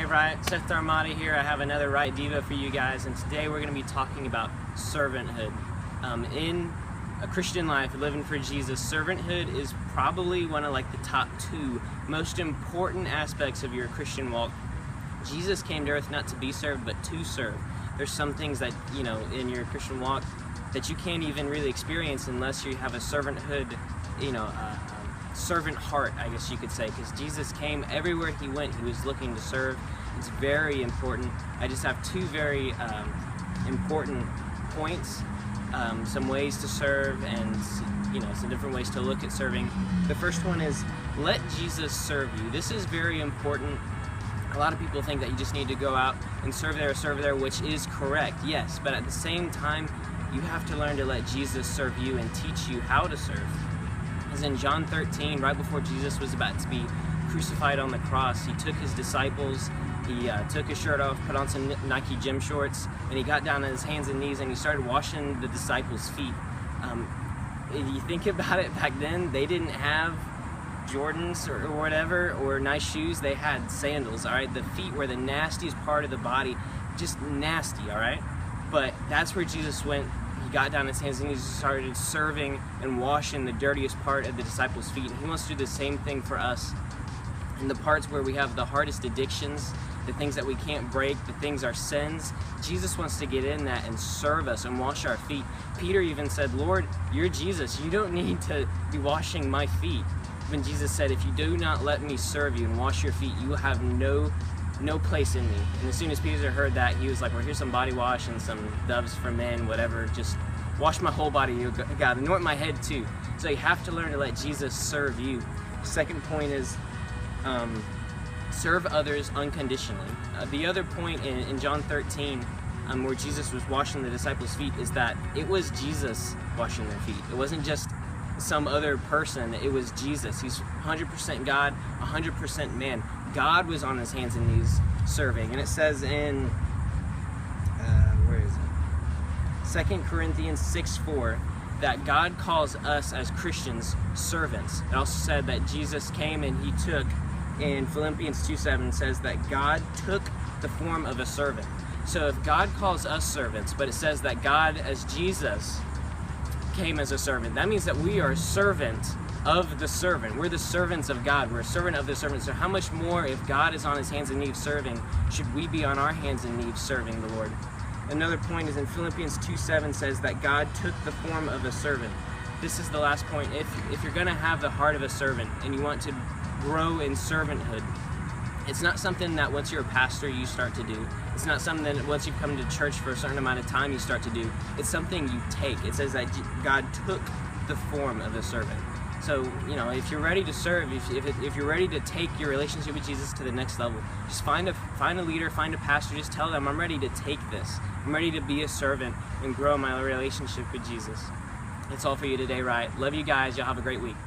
Riot, Seth Armada here. I have another Riot Diva for you guys, and today we're going to be talking about servanthood. In a Christian life, living for Jesus, servanthood is probably one of the top two most important aspects of your Christian walk. Jesus came to earth not to be served, but to serve. There's some things that, in your Christian walk that you can't even really experience unless you have a servanthood, servant heart, I guess you could say, because Jesus came everywhere he went. He was looking to serve. It's very important. I just have two very important points, some ways to serve, and some different ways to look at serving. The first one is let Jesus serve you. This is very important. A lot of people think that you just need to go out and serve there, which is correct, yes, but at the same time, you have to learn to let Jesus serve you and teach you how to serve. As in John 13, right before Jesus was about to be crucified on the cross, he took his disciples, he took his shirt off, put on some Nike gym shorts, and he got down on his hands and knees and he started washing the disciples' feet. If you think about it, back then, they didn't have Jordans or whatever, or nice shoes. They had sandals, all right? The feet were the nastiest part of the body, just nasty, all right? But that's where Jesus went. He got down on his hands and knees and started serving and washing the dirtiest part of the disciples' feet. And he wants to do the same thing for us. In the parts where we have the hardest addictions, the things that we can't break, the things, our sins, Jesus wants to get in that and serve us and wash our feet. Peter even said, "Lord, you're Jesus. You don't need to be washing my feet." When Jesus said, "If you do not let me serve you and wash your feet, you will have no place in me." And as soon as Peter heard that, he was like, "Well, here's some body wash and some Doves for Men, whatever. Just wash my whole body. You God, anoint my head too." So you have to learn to let Jesus serve you. Second point is serve others unconditionally. The other point in John 13, where Jesus was washing the disciples' feet, is that it was Jesus washing their feet. It wasn't just some other person. It was Jesus. He's 100% God, 100% man. God was on his hands and knees serving. And it says in, where is it? 2 Corinthians 6:4, that God calls us as Christians servants. It also said that Jesus came and he took, in Philippians 2:7 says that God took the form of a servant. So if God calls us servants, but it says that God, as Jesus, came as a servant, that means that we are a servant of the servant. We're the servants of God. We're a servant of the servant. So how much more, if God is on his hands and knees serving, should we be on our hands and knees serving the Lord? Another point is in Philippians 2:7 says that God took the form of a servant. This is the last point. If you're going to have the heart of a servant and you want to grow in servanthood, it's not something that once you're a pastor you start to do. It's not something that once you've come to church for a certain amount of time you start to do. It's something you take. It says that God took the form of a servant. So, if you're ready to serve, if you're ready to take your relationship with Jesus to the next level, just find a leader, find a pastor, just tell them, "I'm ready to take this. I'm ready to be a servant and grow my relationship with Jesus." That's all for you today, right? Love you guys. Y'all have a great week.